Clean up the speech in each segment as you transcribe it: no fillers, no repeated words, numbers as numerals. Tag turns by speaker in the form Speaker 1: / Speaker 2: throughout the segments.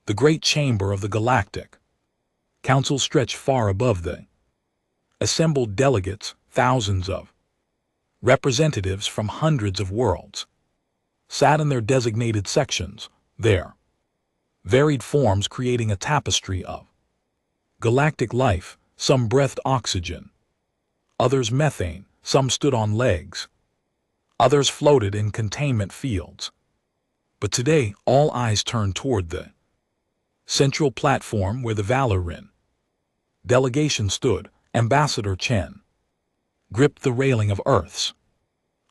Speaker 1: The great chamber of the galactic council stretched far above the assembled delegates. Thousands of representatives from hundreds of worlds sat in their designated sections, their varied forms creating a tapestry of galactic life. Some breathed oxygen, others methane, some stood on legs, others floated in containment fields. But today all eyes turned toward the central platform where the Valoran delegation stood. Ambassador Chen gripped the railing of Earth's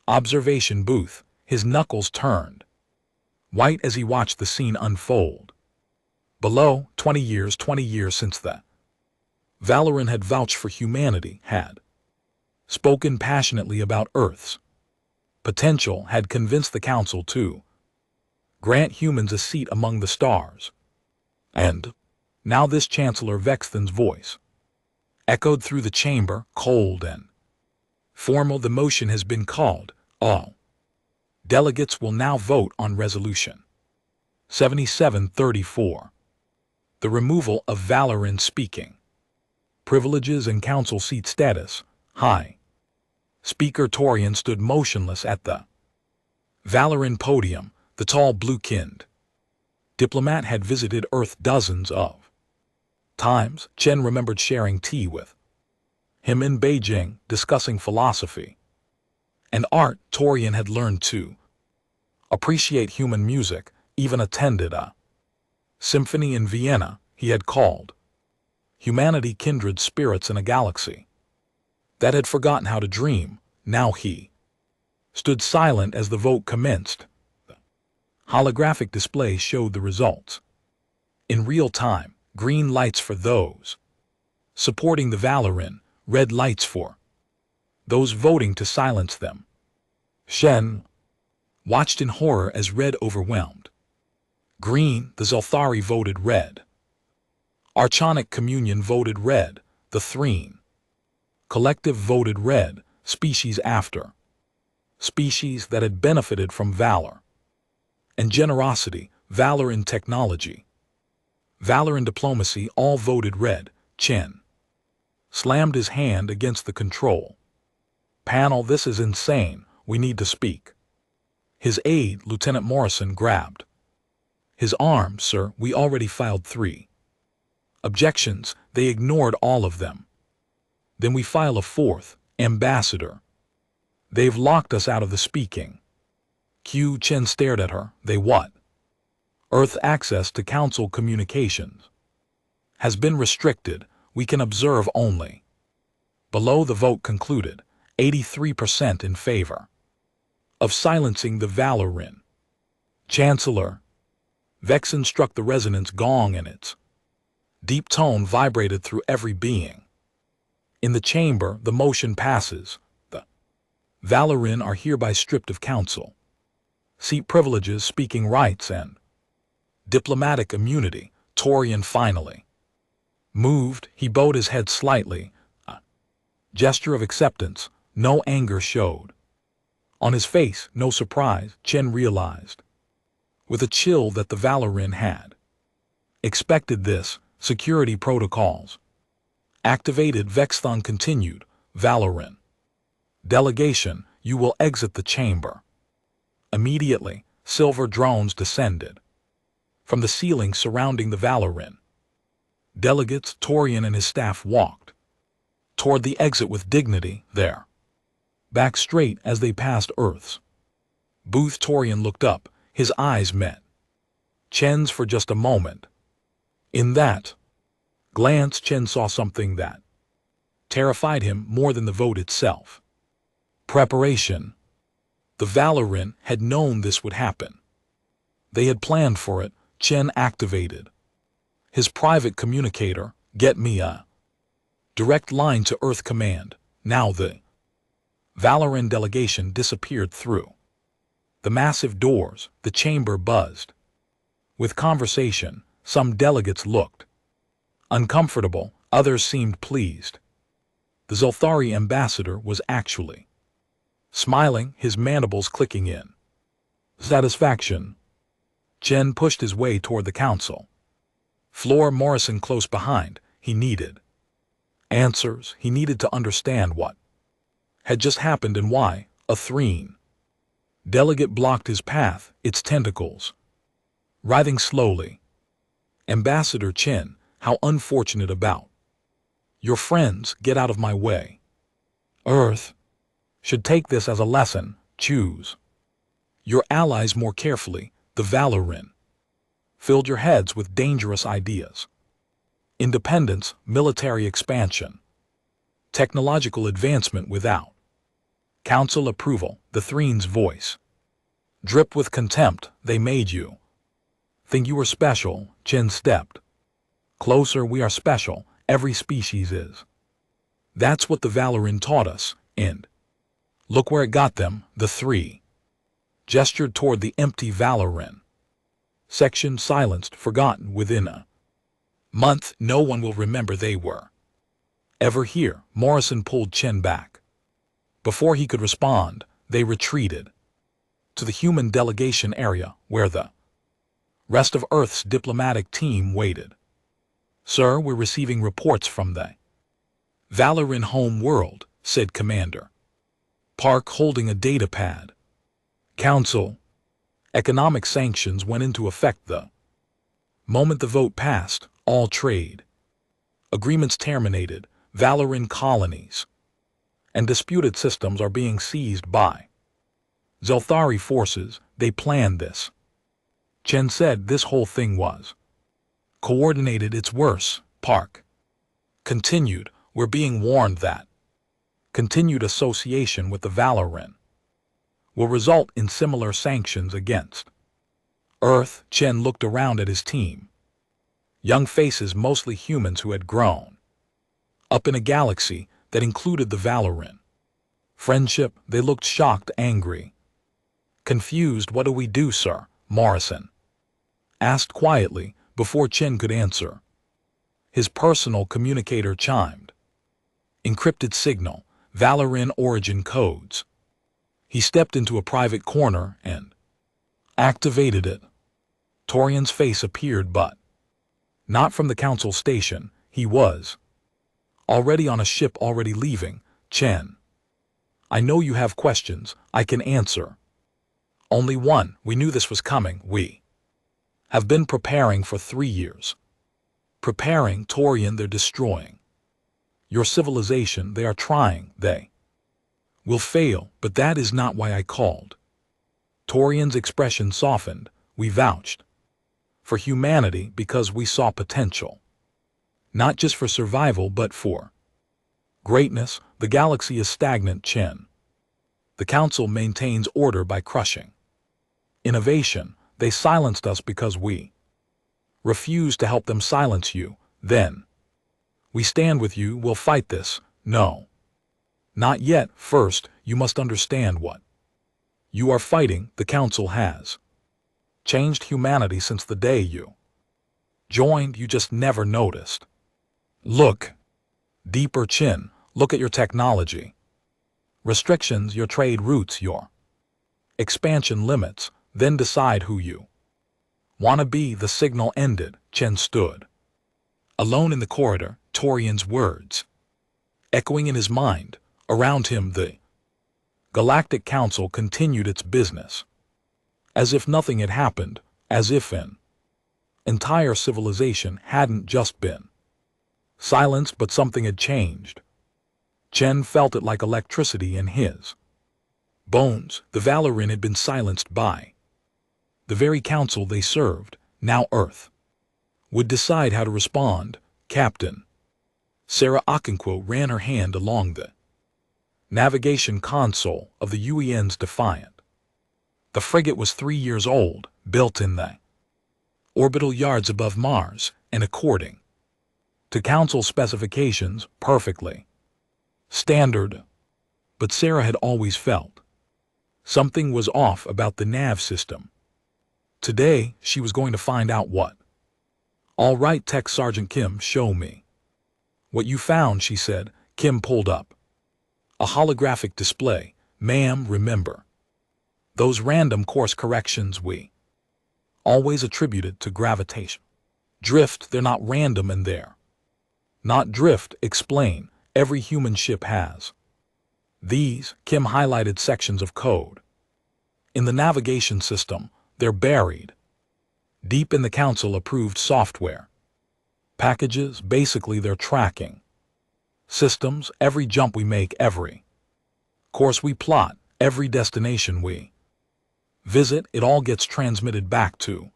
Speaker 1: observation booth, his knuckles turned white as he watched the scene unfold. Below, 20 years since the Valoran had vouched for humanity, had spoken passionately about Earth's potential, had convinced the Council to grant humans a seat among the stars. And now this Chancellor Vexthan's voice echoed through the chamber, cold and formal. The motion has been called. All delegates will now vote on Resolution 7734. The removal of Valoran speaking privileges and council seat status. High Speaker Torian stood motionless at the Valoran podium. The tall blue-kinned diplomat had visited Earth dozens of times. Chen remembered sharing tea with him in Beijing, discussing philosophy and art. Torian had learned to appreciate human music, even attended a symphony in Vienna. He had called humanity kindred spirits in a galaxy that had forgotten how to dream. Now he stood silent as the vote commenced. The holographic display showed the results in real time. Green lights for those supporting the Valoran, red lights for those voting to silence them. Shen watched in horror as red overwhelmed green. The Zelthari voted red. Archonic Communion voted red. The Threen Collective voted red. Species after species that had benefited from valor and generosity, valor in technology, valor in diplomacy, all voted red. Chen slammed his hand against the control panel. This is insane. We need to speak. His aide, Lieutenant Morrison, grabbed his arm. Sir, we already filed 3 objections. They ignored all of them. Then we file a 4th. Ambassador, they've locked us out of the speaking. Q. Chen stared at her. They what? Earth access to council communications has been restricted. We can observe only. Below, the vote concluded. 83% in favor of silencing the Valoran. Chancellor Vexen struck the resonance gong, and its deep tone vibrated through every being in the chamber. The motion passes. The Valoran are hereby stripped of council seat privileges, speaking rights, and diplomatic immunity. Torian finally moved. He bowed his head slightly, a gesture of acceptance. No anger showed on his face, no surprise. Chen realized with a chill that the Valoran had expected this. Security protocols activated. Vexthon continued. Valoran delegation, you will exit the chamber immediately. Silver drones descended from the ceiling surrounding the Valoran delegates. Torian and his staff walked toward the exit with dignity, their back straight as they passed Earth's booth. Torian looked up. His eyes met Chen's for just a moment. In that glance, Chen saw something that terrified him more than the vote itself. Preparation. The Valoran had known this would happen. They had planned for it. Chen activated his private communicator. Get me a direct line to Earth Command. Now the Valoran delegation disappeared through the massive doors. The chamber buzzed with conversation. Some delegates looked uncomfortable, others seemed pleased. The Zelthari ambassador was actually smiling, his mandibles clicking in satisfaction. Chen pushed his way toward the council Floor Morrison close behind. He needed answers. He needed to understand what had just happened and why. A Threen delegate blocked his path, its tentacles writhing slowly. Ambassador Chen, how unfortunate about your friends. Get out of my way. Earth should take this as a lesson. Choose your allies more carefully. The Valoran filled your heads with dangerous ideas. Independence, military expansion, technological advancement without council approval. The Threen's voice dripped with contempt. They made you think you were special. Chen stepped closer. We are special. Every species is. That's what the Valoran taught us, and look where it got them. The three gestured toward the empty Valoran section, silenced, forgotten. Within a month, no one will remember they were ever here. Morrison pulled Chen back. Before he could respond, they retreated to the human delegation area where the rest of Earth's diplomatic team waited. Sir, we're receiving reports from the Valoran home world, said Commander Park, holding a data pad. Council economic sanctions went into effect the moment the vote passed. All trade agreements terminated. Valoran colonies and disputed systems are being seized by Zelthari forces. They planned this. Chen said this whole thing was coordinated. It's worse. Park continued. We're being warned that continued association with the Valoran will result in similar sanctions against Earth. Chen looked around at his team. Young faces, mostly humans who had grown up in a galaxy that included the Valoran friendship. They looked shocked, angry, confused. What do we do, sir? Morrison asked quietly before Chen could answer. His personal communicator chimed. Encrypted signal, Valoran origin codes. He stepped into a private corner and activated it. Torian's face appeared, but not from the council station. He was already on a ship, already leaving. Chen, I know you have questions. I can answer. Only one. We knew this was coming. We have been preparing for 3 years. Preparing, Torian. They're destroying your civilization. They are trying. They will fail, but that is not why I called. Torian's expression softened. We vouched for humanity because we saw potential. Not just for survival, but for greatness. The galaxy is stagnant, Chen. The council maintains order by crushing innovation. They silenced us because we refused to help them silence you. Then we stand with you. We'll fight this. No. Not yet. First, you must understand what you are fighting. The council has changed humanity since the day you joined. You just never noticed. Look deeper, Chen. Look at your technology restrictions, your trade routes, your expansion limits. Then decide who you want to be. The signal ended. Chen stood alone in the corridor, Torian's words echoing in his mind. Around him, the Galactic Council continued its business, as if nothing had happened, as if an entire civilization hadn't just been silenced, but something had changed. Chen felt it like electricity in his bones. The Valoran had been silenced by the very council they served. Now Earth would decide how to respond. Captain Sarah Okonkwo ran her hand along the navigation console of the UEN's Defiant. The frigate was 3 years old, built in the orbital yards above Mars, and according to council specifications, perfectly standard. But Sarah had always felt something was off about the nav system. Today, she was going to find out what. All right, Tech Sergeant Kim, show me what you found, she said. Kim pulled up a holographic display. Ma'am, remember those random course corrections we always attributed to gravitation? Drift, they're not random in there. Not drift, explain, every human ship has. These, Kim highlighted sections of code. In the navigation system, they're buried. Deep in the council-approved software. Packages, basically they're tracking. Systems, every jump we make, every course we plot, every destination we visit, it all gets transmitted back to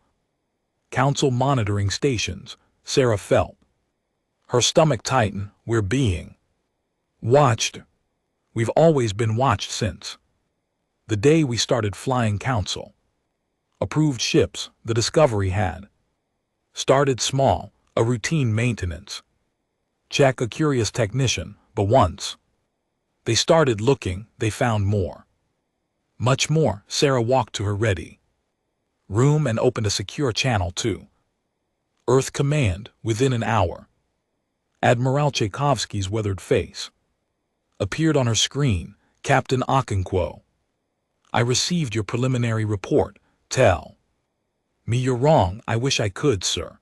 Speaker 1: council monitoring stations. Sarah felt her stomach tighten. We're being watched. We've always been watched since the day we started flying council approved ships. The Discovery had started small, a routine maintenance check, a curious technician, but once they started looking, they found more. Much more. Sarah walked to her ready room and opened a secure channel to Earth Command. Within an hour, Admiral Tchaikovsky's weathered face appeared on her screen. Captain Okonkwo, I received your preliminary report. Tell me you're wrong. I wish I could, sir.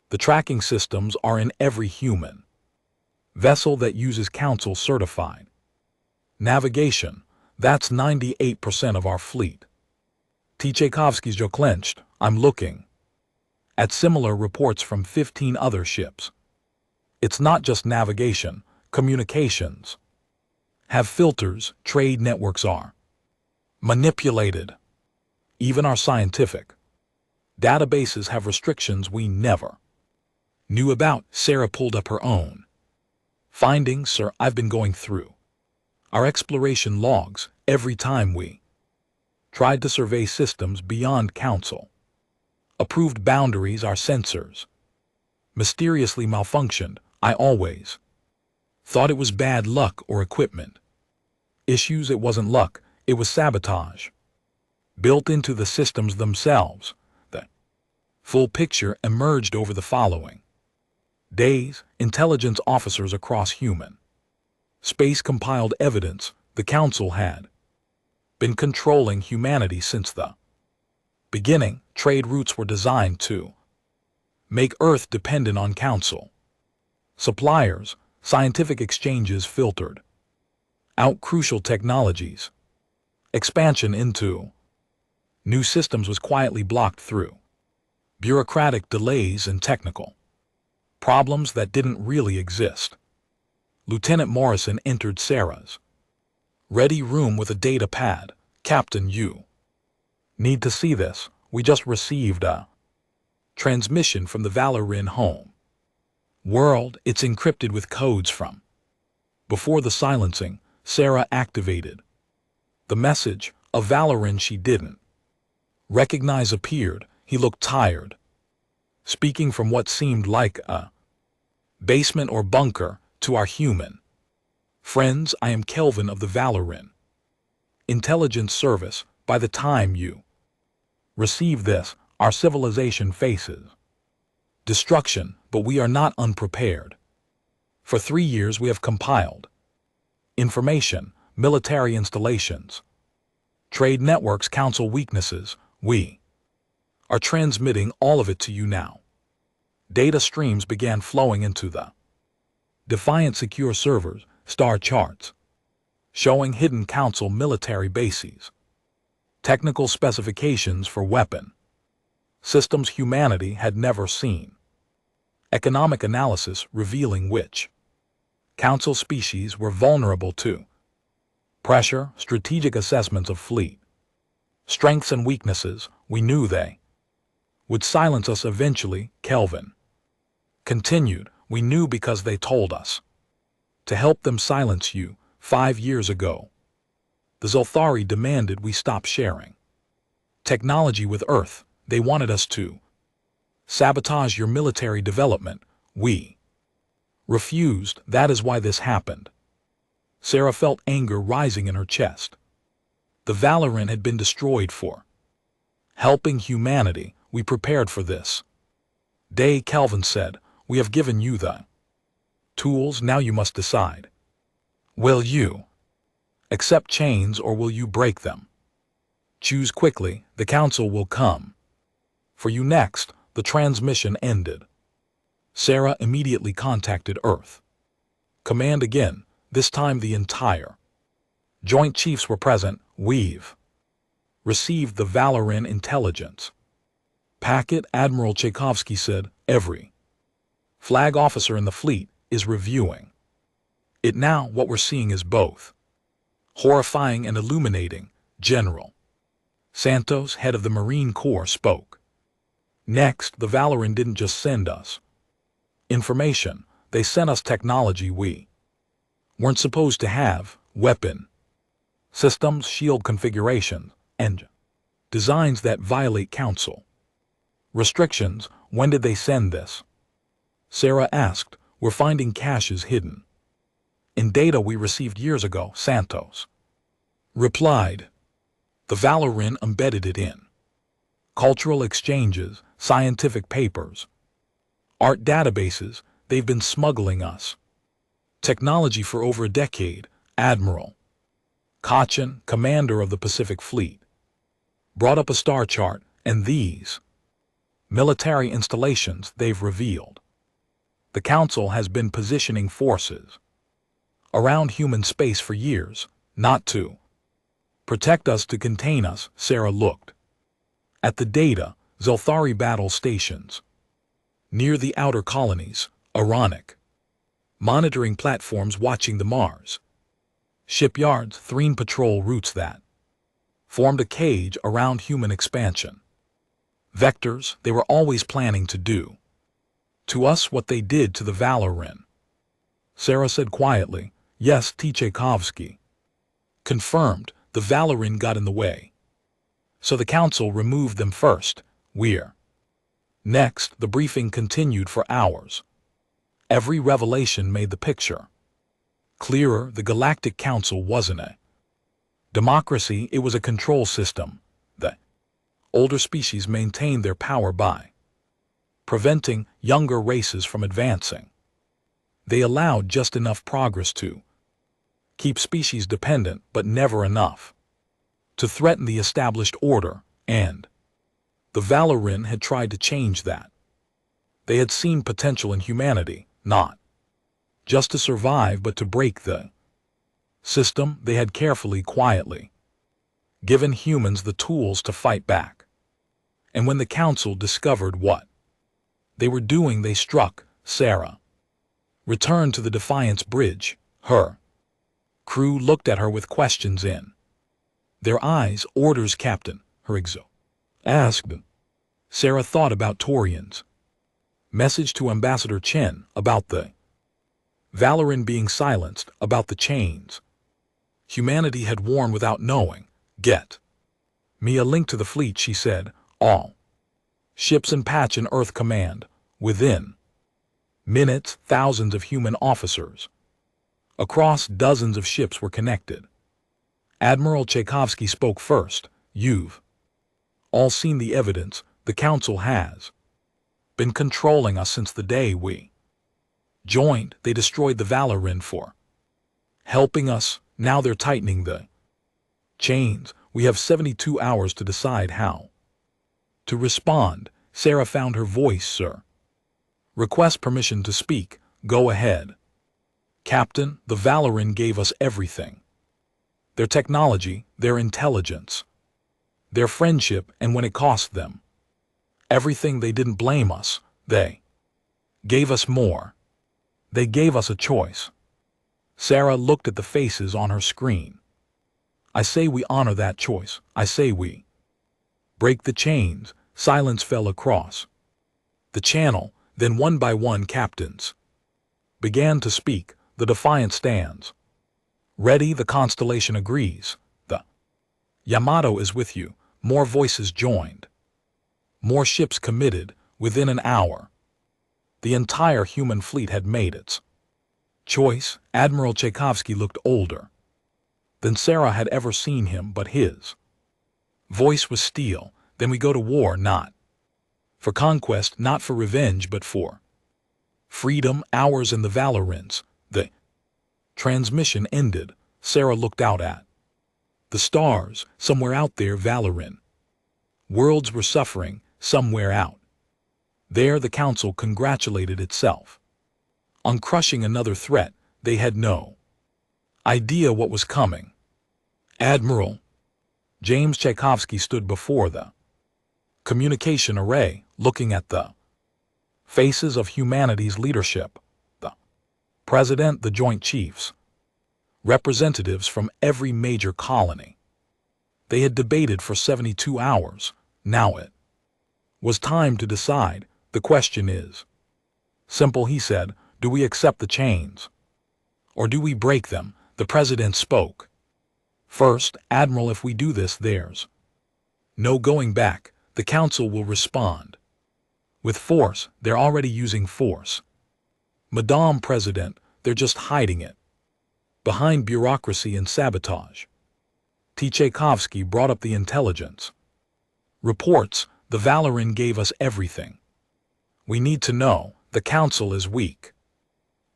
Speaker 1: The tracking systems are in every human vessel that uses council certified navigation. That's 98% of our fleet. Tchaikovsky's jaw clenched. I'm looking at similar reports from 15 other ships. It's not just navigation, communications have filters, trade networks are manipulated. Even our scientific databases have restrictions we never knew about. Sarah pulled up her own findings. Sir, I've been going through our exploration logs. Every time we tried to survey systems beyond council approved boundaries, our sensors mysteriously malfunctioned. I always thought it was bad luck or equipment issues. It wasn't luck, it was sabotage built into the systems themselves. The full picture emerged over the following days. Intelligence officers across human space compiled evidence. The council had been controlling humanity since the beginning. Trade routes were designed to make Earth dependent on council suppliers. Scientific exchanges filtered out crucial technologies. Expansion into new systems was quietly blocked through bureaucratic delays and technical problems that didn't really exist. Lieutenant Morrison entered Sarah's ready room with a data pad. Captain, you need to see this. We just received a transmission from the Valoran home world. It's encrypted with codes from before the silencing. Sarah activated the message. A Valoran she didn't recognize appeared. He looked tired, speaking from what seemed like a basement or bunker. To our human friends, I am Kelvin of the Valoran Intelligence Service. By the time you receive this, our civilization faces destruction, but we are not unprepared. For 3 years we have compiled information, military installations, trade networks, council weaknesses. We are transmitting all of it to you now. Data streams began flowing into the Defiant secure servers, star charts showing hidden council military bases, technical specifications for weapon systems humanity had never seen, economic analysis revealing which council species were vulnerable to pressure, strategic assessments of fleet strengths and weaknesses. We knew they would silence us eventually. Kelvin continued. We knew because they told us to help them silence you. 5 years ago, the Zolthari demanded we stop sharing technology with Earth. They wanted us to sabotage your military development. We refused. That is why this happened. Sarah felt anger rising in her chest. The Valoran had been destroyed for helping humanity. We prepared for this day. Kelvin said, we have given you the tools. Now you must decide. Will you accept chains or will you break them? Choose quickly. The council will come for you next. The The transmission ended. Sarah immediately contacted Earth. Command again, this time the entire Joint Chiefs were present. We've received the Valoran intelligence packet. Admiral Tchaikovsky said, every flag officer in the fleet is reviewing it now. What we're seeing is both horrifying and illuminating. General Santos, head of the Marine Corps, spoke. Next, the Valoran didn't just send us information, they sent us technology we weren't supposed to have, weapon systems, shield configurations, and designs that violate Council restrictions. When did they send this? Sarah asked. We're finding caches hidden in data we received years ago, Santos replied. The Valoran embedded it in cultural exchanges, scientific papers, art databases. They've been smuggling us technology for over a decade. Admiral Kachin, commander of the Pacific Fleet, brought up a star chart, and these military installations they've revealed. The Council has been positioning forces around human space for years, not to protect us, to contain us. Sarah looked at the data. Zelthari battle stations near the outer colonies, Ironic monitoring platforms watching the Mars shipyards, Threne patrol routes that formed a cage around human expansion vectors. They were always planning to do to us what they did to the Valoran. Sarah said quietly. Yes, Tchaikovsky confirmed. The Valoran got in the way, so the Council removed them first. We're next. The briefing continued for hours. Every revelation made the picture clearer. The Galactic Council wasn't a democracy, it was a control system. The older species maintained their power by preventing younger races from advancing. They allowed just enough progress to keep species dependent, but never enough to threaten the established order, and the Valoran had tried to change that. They had seen potential in humanity, not just to survive but to break the system. They had carefully, quietly given humans the tools to fight back. And when the Council discovered what they were doing, they struck. Sarah returned to the Defiance Bridge. Her crew looked at her with questions in their eyes. Orders, Captain, her exo asked. Sarah thought about Torian's message to Ambassador Chen about the Valoran being silenced, about the chains humanity had worn without knowing. Get me a link to the fleet, she said. All ships and patch an Earth command. Within minutes, thousands of human officers across dozens of ships were connected. Admiral Tchaikovsky spoke first. You've all seen the evidence. The Council has been controlling us since the day we joined. They destroyed the Valoran for helping us. Now they're tightening the chains. We have 72 hours to decide how to respond. Sarah found her voice. Sir, request permission to speak. Go ahead. Captain, the Valoran gave us everything. Their technology, their intelligence, their friendship, and when it cost them everything, they didn't blame us. They gave us more. They gave us a choice. Sarah looked at the faces on her screen. I say we honor that choice. I say we break the chains. Silence fell across the channel. Then one by one captains began to speak. The Defiant stands ready. The Constellation agrees. The Yamato is with you. More voices joined. More ships committed. Within an hour, the entire human fleet had made its choice. Admiral Tchaikovsky looked older than Sarah had ever seen him, but his voice was steel. Then we go to war, not for conquest, not for revenge, but for freedom. Ours and the Valorans. The transmission ended. Sarah looked out at the stars. Somewhere out there, Valoran worlds were suffering. Somewhere out There the Council congratulated itself. On crushing another threat, they had no idea what was coming. Admiral James Tchaikovsky stood before the communication array, looking at the faces of humanity's leadership, the President, the Joint Chiefs, representatives from every major colony. They had debated for 72 hours. Now it was time to decide. The question is simple, he said. Do we accept the chains? Or do we break them? The President spoke. First, Admiral, if we do this, there's no going back. The Council will respond with force. They're already using force. Madame President, they're just hiding it behind bureaucracy and sabotage. Tchaikovsky brought up the intelligence reports. The Valoran gave us everything we need to know. The Council is weak.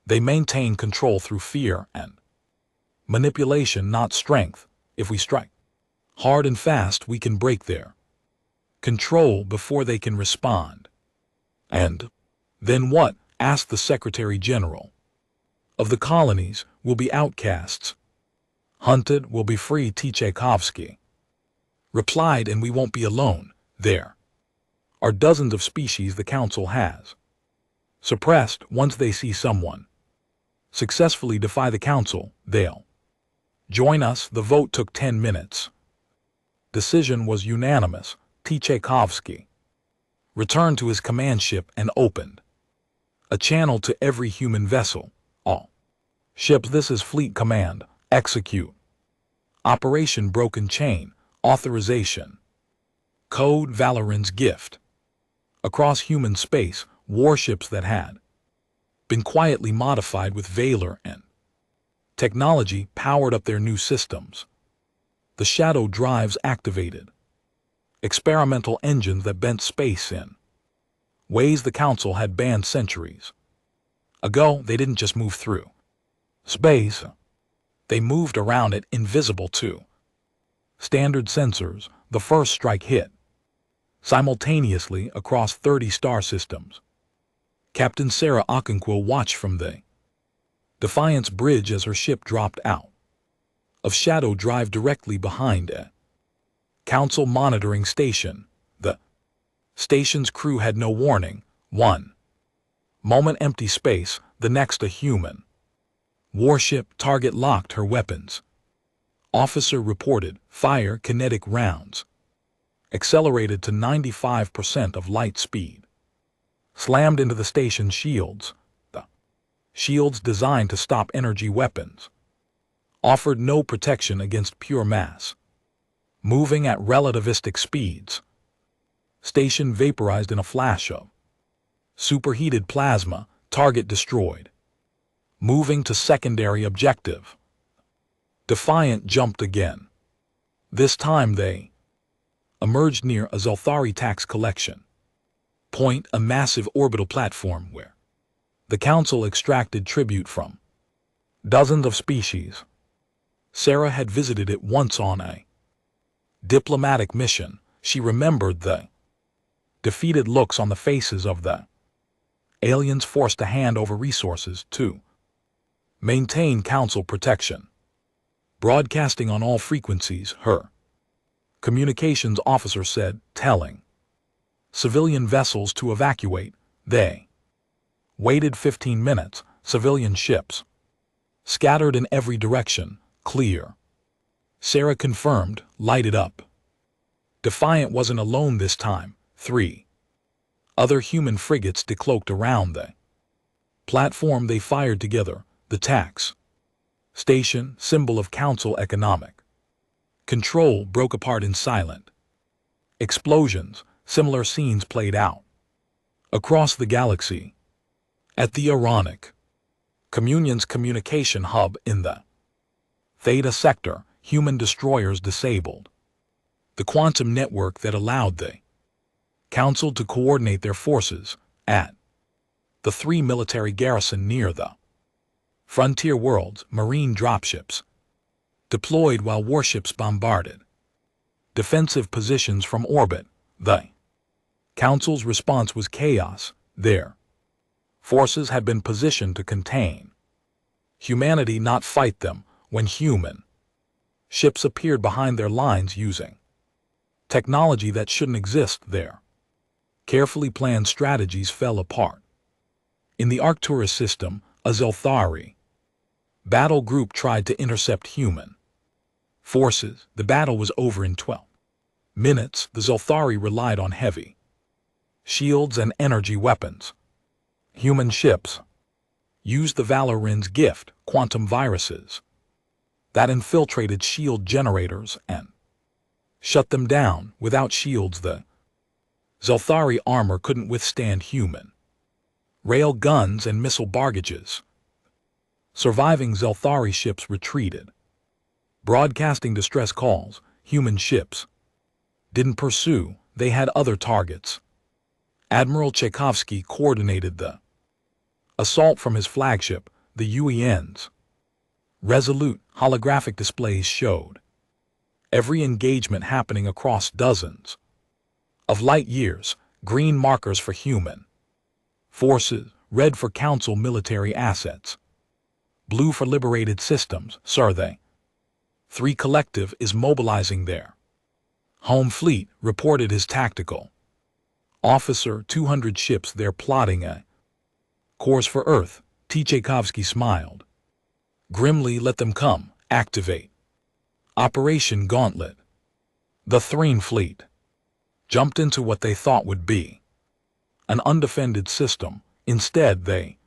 Speaker 1: They maintain control through fear and manipulation, not strength. If we strike hard and fast, we can break their control before they can respond. And then what? Asked the Secretary General. Of the colonies will be outcasts. Hunted will be free, Tchaikovsky replied, and we won't be alone. There are dozens of species the Council has suppressed. Once they see someone successfully defy the Council, they'll join us. The vote took 10 minutes. Decision was unanimous. Tchaikovsky returned to his command ship and opened a channel to every human vessel. All ships, this is Fleet Command. Execute. Operation Broken Chain. Authorization. Code Valoran's gift. Across human space, warships that had been quietly modified with Valor and technology powered up their new systems. The shadow drives activated. Experimental engines that bent space in ways the Council had banned centuries ago. They didn't just move through space. They moved around it, invisible to standard sensors. The first strike hit simultaneously across 30 star systems. Captain Sarah Okonkwo watched from the Defiance Bridge as her ship dropped out of shadow drive directly behind a Council monitoring station. The station's crew had no warning. One moment empty space, the next a human warship. Target locked her weapons. Officer reported fire. Kinetic rounds accelerated to 95% of light speed. Slammed into the station's shields. The shields, designed to stop energy weapons, offered no protection against pure mass. Moving at relativistic speeds. Station vaporized in a flash of superheated plasma. Target destroyed. Moving to secondary objective. Defiant jumped again. This time they emerged near a Zolthari tax collection point, a massive orbital platform where the Council extracted tribute from dozens of species. Sarah had visited it once on a diplomatic mission. She remembered the defeated looks on the faces of the aliens forced to hand over resources to maintain Council protection. Broadcasting on all frequencies, her communications officer said, telling civilian vessels to evacuate. They waited 15 minutes. Civilian ships scattered in every direction. Clear. Sarah confirmed, lighted up. Defiant wasn't alone this time. 3 other human frigates decloaked around the platform. They fired together. The tax station, symbol of Council economic control, broke apart in silent explosions. Similar scenes played out across the galaxy. At the Ironic Communion's communication hub in the Theta sector, human destroyers disabled the quantum network that allowed the Council to coordinate their forces. At the 3 military garrison near the frontier worlds, marine dropships deployed while warships bombarded defensive positions from orbit. The Council's response was chaos. Their forces had been positioned to contain humanity, not fight them, when human ships appeared behind their lines using technology that shouldn't exist there. Carefully planned strategies fell apart. In the Arcturus system, a Zelthari battle group tried to intercept human forces. The battle was over in 12 minutes. The Zelthari relied on heavy shields and energy weapons. Human ships used the Valoran's gift, quantum viruses, that infiltrated shield generators and shut them down. Without shields, the Zelthari armor couldn't withstand human rail guns and missile barrages. Surviving Zelthari ships retreated, broadcasting distress calls. Human ships didn't pursue, they had other targets. Admiral Tchaikovsky coordinated the assault from his flagship, the UEN's resolute holographic displays showed every engagement happening across dozens of light years. Green markers for human forces, red for Council military assets, blue for liberated systems. Sir, they 3 Collective is mobilizing their home fleet, reported his tactical officer. 200 ships. They're plotting a course for Earth. Tchaikovsky smiled grimly. Let them come. Activate Operation Gauntlet. The Threen fleet jumped into what they thought would be an undefended system. Instead, they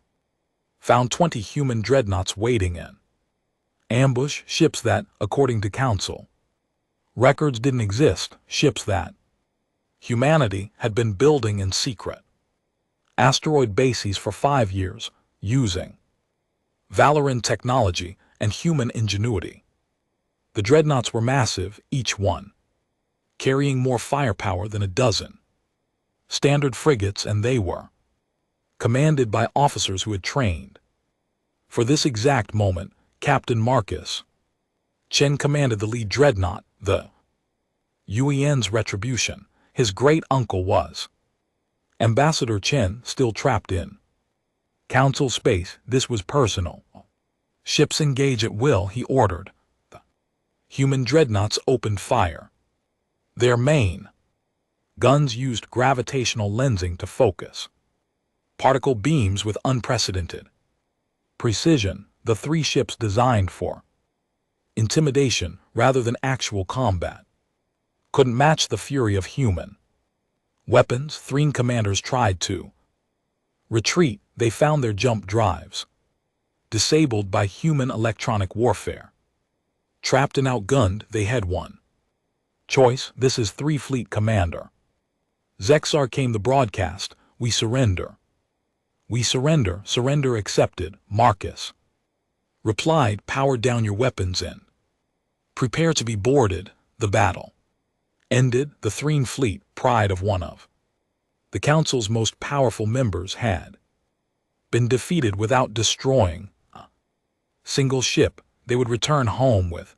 Speaker 1: found 20 human dreadnoughts waiting in ambush. Ships that, according to Council records, didn't exist. Ships that humanity had been building in secret asteroid bases for 5 years, using Valoran technology and human ingenuity. The dreadnoughts were massive, each one carrying more firepower than a dozen standard frigates, and they were commanded by officers who had trained for this exact moment. Captain Marcus Chen commanded the lead dreadnought, the UEN's Retribution. His great-uncle was Ambassador Chen, still trapped in Council space. This was personal. Ships engage at will, he ordered. The human dreadnoughts opened fire. Their main guns used gravitational lensing to focus particle beams with unprecedented precision. The 3 ships designed for intimidation rather than actual combat couldn't match the fury of human weapons. 3 commanders tried to retreat. They found their jump drives disabled by human electronic warfare. Trapped and outgunned, they had one choice. This is 3 Fleet Commander Zexar came the broadcast. We surrender. We surrender. Surrender accepted. Marcus replied, power down your weapons and prepare to be boarded. The battle ended. The Threen fleet, pride of one of the Council's most powerful members, had been defeated without destroying a single ship. They would return home with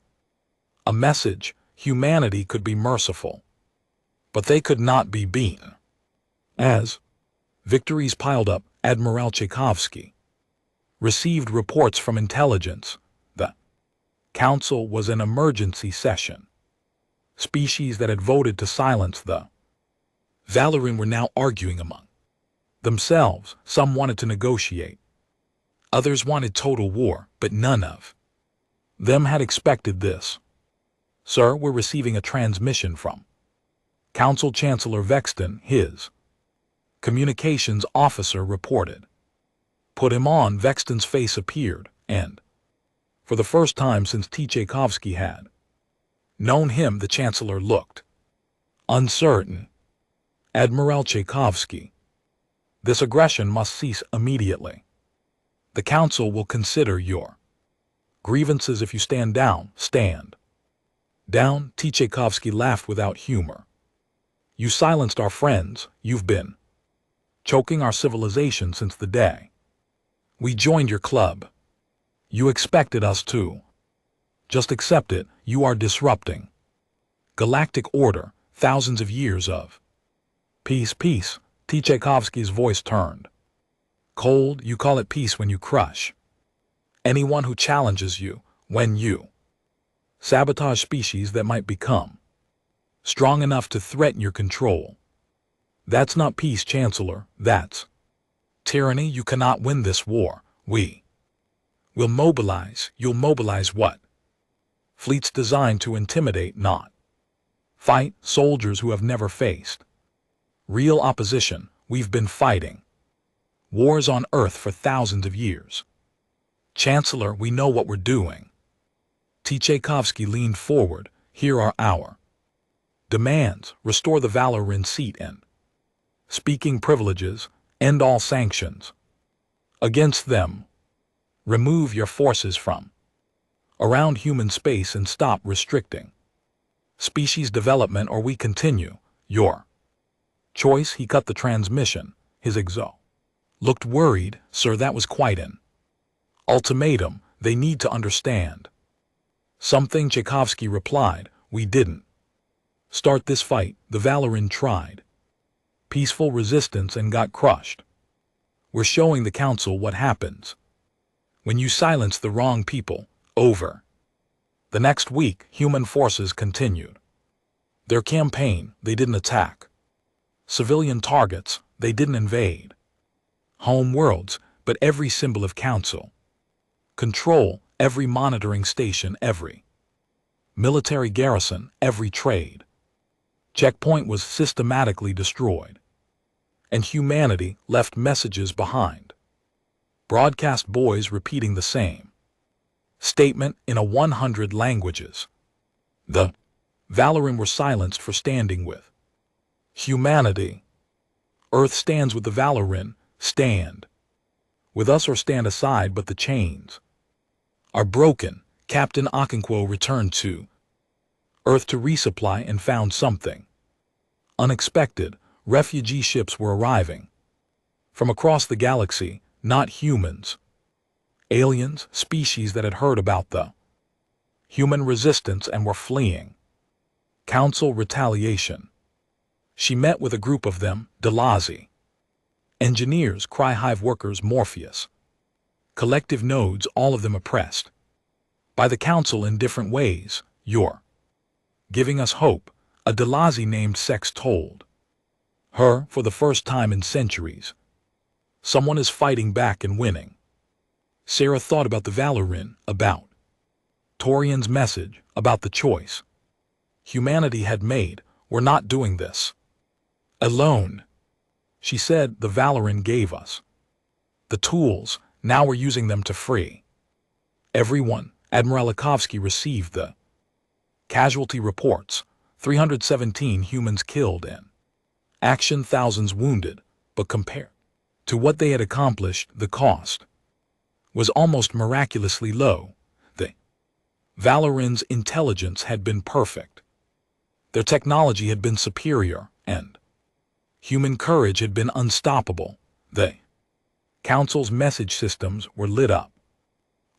Speaker 1: a message. Humanity could be merciful, but they could not be beaten. As victories piled up, Admiral Tchaikovsky received reports from intelligence. The Council was in emergency session. Species that had voted to silence the Valoran were now arguing among themselves. Some wanted to negotiate. Others wanted total war, but none of them had expected this. Sir, we're receiving a transmission from Council Chancellor Vexton. His communications officer reported. Put him on. Vexton's face appeared, and for the first time since Tchaikovsky had known him, the Chancellor looked uncertain. Admiral Tchaikovsky, this aggression must cease immediately. The Council will consider your grievances. If you stand down, stand down. Tchaikovsky laughed without humor. You silenced our friends. You've been choking our civilization since the day we joined your club. You expected us to just accept it. You are disrupting galactic order, thousands of years of Peace, peace, Tchaikovsky's voice turned. Cold, you call it peace when you crush anyone who challenges you, when you sabotage species that might become strong enough to threaten your control. That's not peace, Chancellor, that's tyranny. You cannot win this war. We will mobilize. You'll mobilize what? Fleets designed to intimidate, not fight. Soldiers who have never faced real opposition. We've been fighting wars on Earth for thousands of years. Chancellor, we know what we're doing. Tchaikovsky leaned forward. Here are our demands. Restore the Valoran seat and speaking privileges. End all sanctions against them. Remove your forces from around human space and stop restricting species development, or we continue. Your choice. He cut the transmission. His exo looked worried. Sir, that was quite an ultimatum. They need to understand something. Tchaikovsky replied. We didn't start this fight. The Valoran tried peaceful resistance and got crushed. We're showing the council what happens when you silence the wrong people. Over the next week, human forces continued their campaign. They didn't attack civilian targets. They didn't invade home worlds, but every symbol of council control, every monitoring station, every military garrison, every trade checkpoint was systematically destroyed. And humanity left messages behind. Broadcast boys repeating the same statement in 100 languages. The Valoran were silenced for standing with humanity. Earth stands with the Valoran. Stand with us or stand aside, but the chains are broken. Captain Okonkwo returned to Earth to resupply and found something unexpected. Refugee ships were arriving from across the galaxy, not humans. Aliens, species that had heard about the human resistance and were fleeing council retaliation. She met with a group of them. Delazi engineers, Cry-Hive workers, Morpheus collective nodes, all of them oppressed by the council in different ways. You're giving us hope, a Delazi named Sex told her for the first time in centuries. Someone is fighting back and winning. Sarah thought about the Valoran, about Torian's message, about the choice humanity had made. We're not doing this alone. She said, the Valoran gave us the tools. Now we're using them to free everyone. Admiral Ikovsky received the casualty reports. 317 humans killed in action, thousands wounded, but compared to what they had accomplished, the cost was almost miraculously low. The Valoran's intelligence had been perfect. Their technology had been superior, and human courage had been unstoppable. The Council's message systems were lit up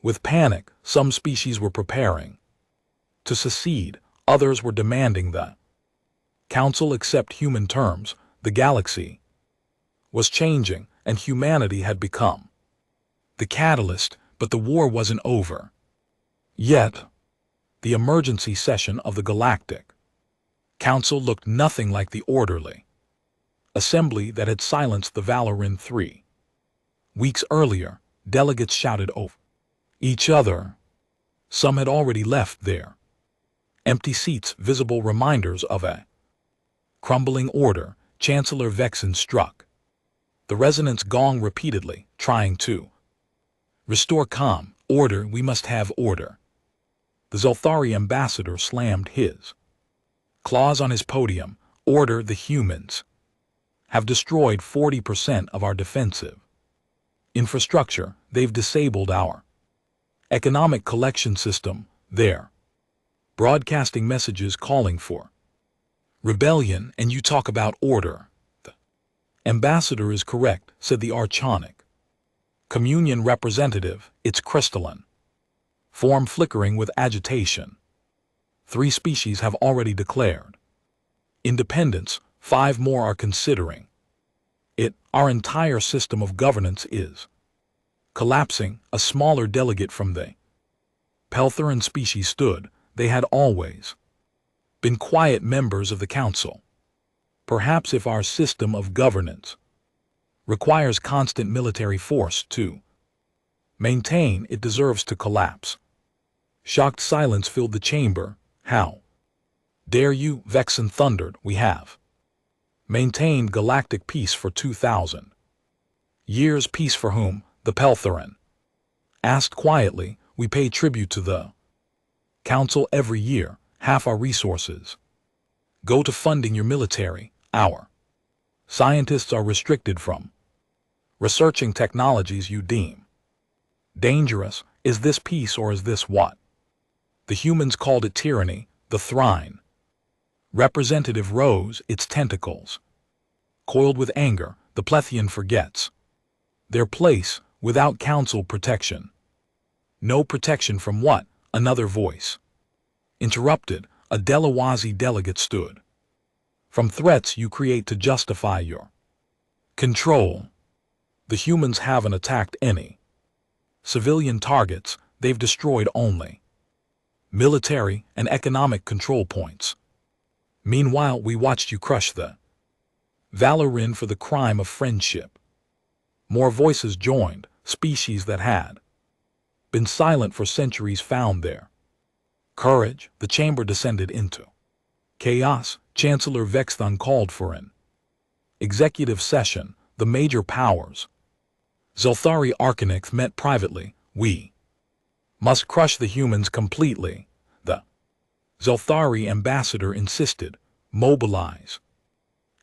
Speaker 1: with panic. Some species were preparing to secede. Others were demanding the Council accept human terms. The galaxy was changing, and humanity had become the catalyst, but the war wasn't over yet. The emergency session of the Galactic Council looked nothing like the orderly assembly that had silenced the Valoran 3 weeks earlier. Delegates shouted over each other. Some had already left their empty seats, visible reminders of a crumbling order. Chancellor Vexen struck the resonance gong repeatedly, trying to restore calm. Order, we must have order. The Zolthari ambassador slammed his claws on his podium. Order, the humans have destroyed 40% of our defensive infrastructure. They've disabled our economic collection system. They're broadcasting messages calling for rebellion, and you talk about order. The ambassador is correct, said the Archonic Communion representative. It's crystalline form flickering with agitation. 3 species have already declared independence. 5 more are considering it. Our entire system of governance is collapsing. A smaller delegate from the Peltheran species stood. They had always been quiet members of the council. Perhaps if our system of governance requires constant military force to maintain, it deserves to collapse. Shocked silence filled the chamber. How dare you? Vexen thundered. We have maintained galactic peace for 2,000 years. Peace for whom? The Peltheran asked quietly. We pay tribute to the council every year. Half our resources go to funding your military. Our scientists are restricted from researching technologies you deem dangerous. Is this peace or is this what the humans called it? Tyranny. The Thrine representative rose, its tentacles coiled with anger. The Plethian forgets their place without council protection. No protection from what? Another voice interrupted. A Delawazi delegate stood. From threats you create to justify your control. The humans haven't attacked any civilian targets. They've destroyed only military and economic control points. Meanwhile, we watched you crush the Valoran for the crime of friendship. More voices joined. Species that had been silent for centuries found their courage. The chamber descended into chaos. Chancellor Vexthon called for an executive session. The major powers, Zelthari Arcanix, met privately. We must crush the humans completely. The Zelthari ambassador insisted. Mobilize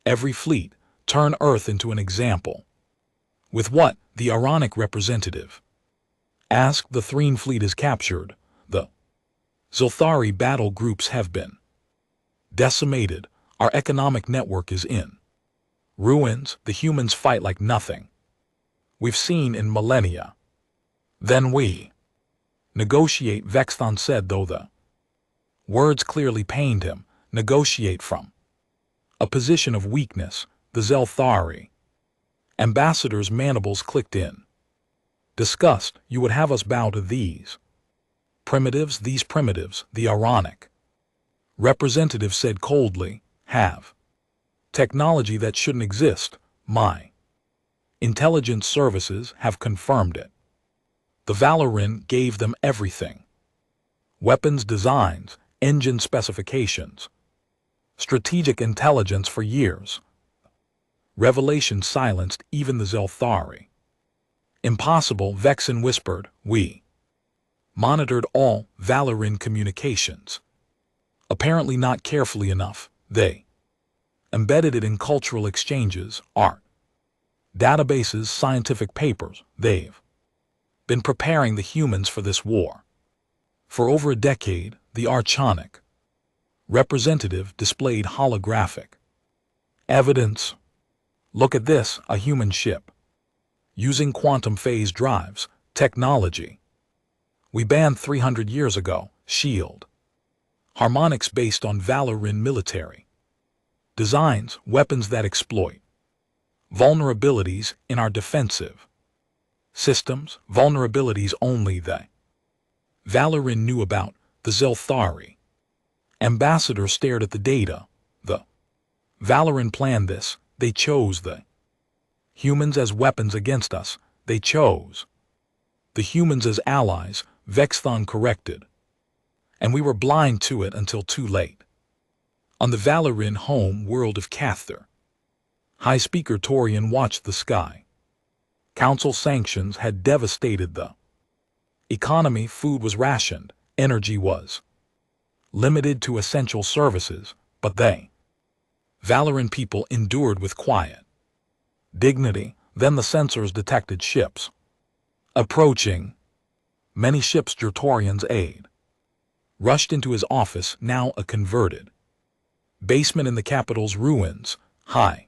Speaker 1: every fleet. Turn Earth into an example. With what? The Aronic representative asked. The Threne fleet is captured. The Zelthari battle groups have been decimated. Our economic network is in ruins. The humans fight like nothing we've seen in millennia. Then we negotiate, Vexthon said, though the words clearly pained him. Negotiate from a position of weakness. The Zelthari ambassador's mandibles clicked in disgust. You would have us bow to these primitives? These primitives, the Aronic representative said coldly, have technology that shouldn't exist. My intelligence services have confirmed it. The Valoran gave them everything. Weapons designs, engine specifications, strategic intelligence for years. Revelation silenced even the Zelthari. Impossible, Vexen whispered. We monitored all Valoran communications. Apparently not carefully enough. They embedded it in cultural exchanges, art, databases, scientific papers. They've been preparing the humans for this war. For over a decade, the Archonic representative displayed holographic evidence. Look at this, a human ship using quantum phase drives technology we banned 300 years ago. Shield harmonics based on Valoran military designs, weapons that exploit vulnerabilities in our defensive systems, vulnerabilities only the Valoran knew about. The Zelthari ambassador stared at the data. The Valoran planned this. They chose the humans as weapons against us. They chose the humans as allies, Vexthon corrected. And we were blind to it until too late. On the Valoran home world of Cathar, High Speaker Torian watched the sky. Council sanctions had devastated the economy. Food was rationed, energy was limited to essential services, but they, Valoran people, endured with quiet dignity. Then the sensors detected ships approaching. Many ships. Torian's aide rushed into his office, now a converted basement in the capital's ruins. High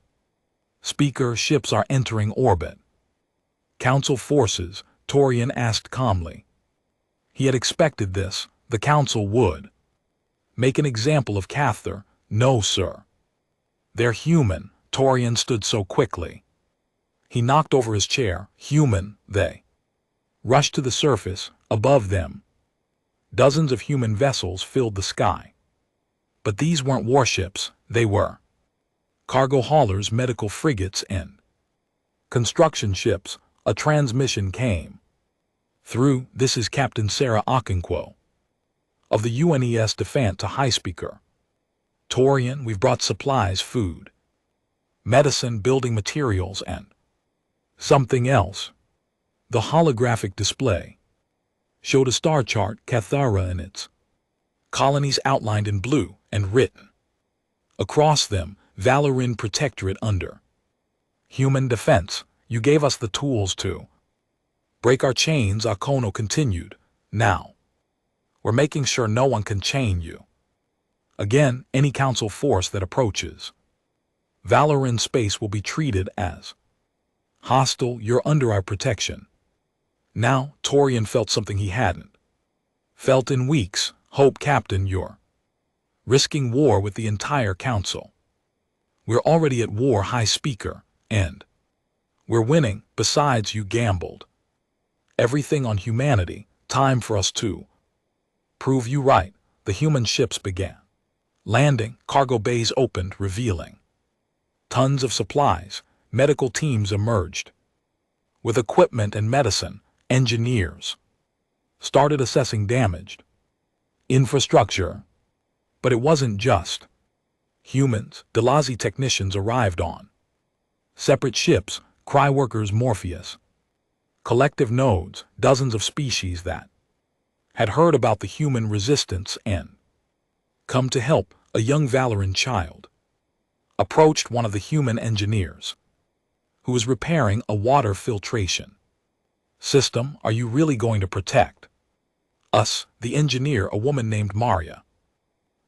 Speaker 1: Speaker, ships are entering orbit. Council forces, Torian asked calmly. He had expected this. The council would make an example of Cathar. No, sir. They're human, Torian stood so quickly. He knocked over his chair. Human, they rushed to the surface. Above them, dozens of human vessels filled the sky. But these weren't warships, they were cargo haulers, medical frigates, and construction ships. A transmission came through. This is Captain Sarah Okonkwo of the UNES Defant to high speaker. Torian, we've brought supplies, food, medicine, building materials, and something else. The holographic display showed a star chart, Cathara, and its colonies outlined in blue and written across them, Valoran Protectorate under human defense. You gave us the tools to break our chains, Akono continued. Now, we're making sure no one can chain you. Again, any council force that approaches Valoran space will be treated as hostile. You're under our protection. Now, Torian felt something he hadn't felt in weeks. Hope, Captain, you're risking war with the entire council. We're already at war, High Speaker, and we're winning. Besides, you gambled everything on humanity. Time for us to prove you right. The human ships began landing. Cargo bays opened, revealing tons of supplies. Medical teams emerged with equipment and medicine. Engineers started assessing damaged infrastructure. But it wasn't just humans. Delazi technicians arrived on separate ships. Cry workers, Morpheus, collective nodes, dozens of species that had heard about the human resistance and come to help. A young Valoran child approached one of the human engineers who was repairing a water filtration system. Are you really going to protect us? The engineer, a woman named Maria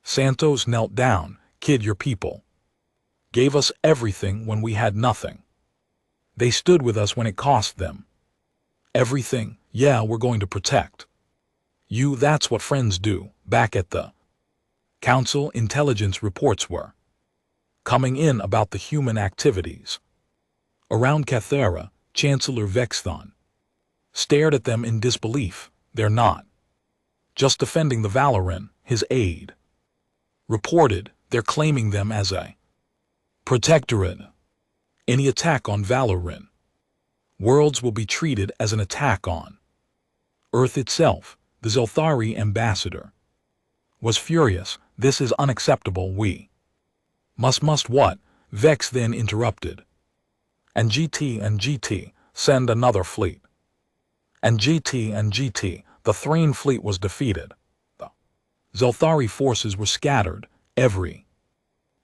Speaker 1: Santos, knelt down. Kid, your people gave us everything when we had nothing. They stood with us when it cost them everything. Yeah, we're going to protect you. That's what friends do. Back at the council, intelligence reports were coming in about the human activities around Cathara. Chancellor Vexthon stared at them in disbelief. They're not just defending the Valoran, his aide reported. They're claiming them as a protectorate. Any attack on Valoran worlds will be treated as an attack on Earth itself. The Zelthari ambassador was furious. This is unacceptable. We must what? Vex then interrupted. And GT, send another fleet. And GT, the Thrain fleet was defeated. The Zelthari forces were scattered. Every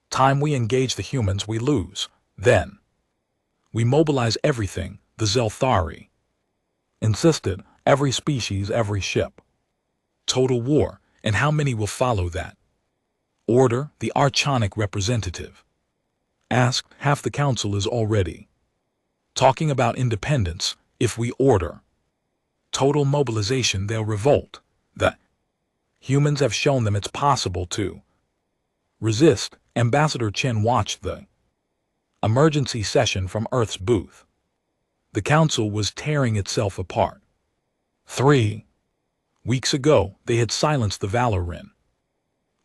Speaker 1: time we engage the humans, we lose. Then we mobilize everything. The Zelthari insisted. Every species, every ship. Total war. And how many will follow that order? The Archonic representative asked. Half the council is already talking about independence. If we order total mobilization, they'll revolt. The humans have shown them it's possible to resist. Ambassador Chen watched the emergency session from Earth's booth. The council was tearing itself apart. 3 weeks ago, they had silenced the Valoran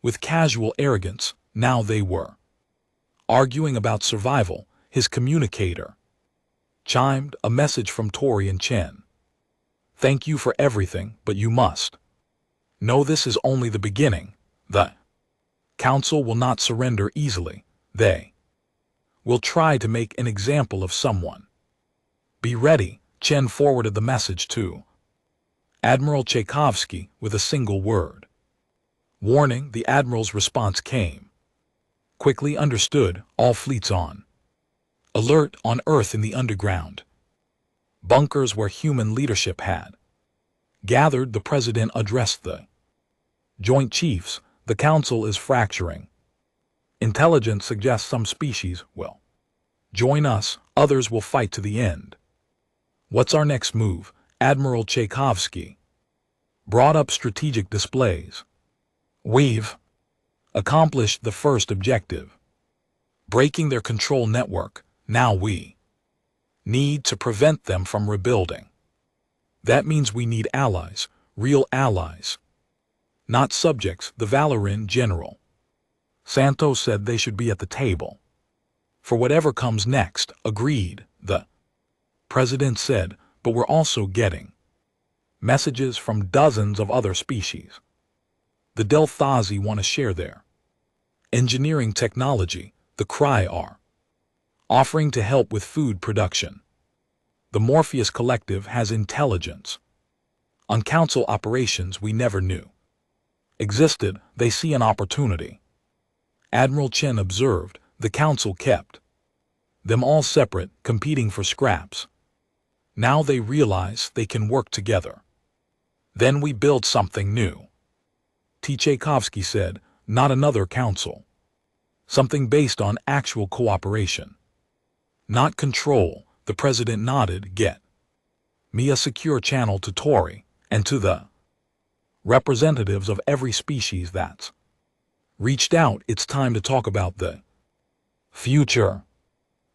Speaker 1: with casual arrogance. Now they were arguing about survival. His communicator chimed. A message from Torian Chen. Thank you for everything, but you must know this is only the beginning. The council will not surrender easily. They will try to make an example of someone. Be ready. Chen forwarded the message to Admiral Tchaikovsky with a single word. Warning. The Admiral's response came quickly. Understood. All fleets on alert. On Earth, in the underground bunkers where human leadership had gathered, the President addressed the Joint Chiefs. The Council is fracturing. Intelligence suggests some species will join us. Others will fight to the end. What's our next move? Admiral Tchaikovsky brought up strategic displays. We've accomplished the first objective. breaking their control network. Now we need to prevent them from rebuilding. That means we need allies, real allies, not subjects. The Valoran general Santos said they should be at the table for whatever comes next. Agreed, the president said, but we're also getting messages from dozens of other species. The Delthazi want to share their engineering technology. The Cry are offering to help with food production. The Morpheus Collective has intelligence on council operations we never knew existed. They see an opportunity. Admiral Chen observed. The council kept them all separate, competing for scraps. Now they realize they can work together. Then we build something new. Tchaikovsky said, not another council. Something based on actual cooperation, not control. The president nodded. Get me a secure channel to Tori and to the representatives of every species that's reached out. It's time to talk about the future.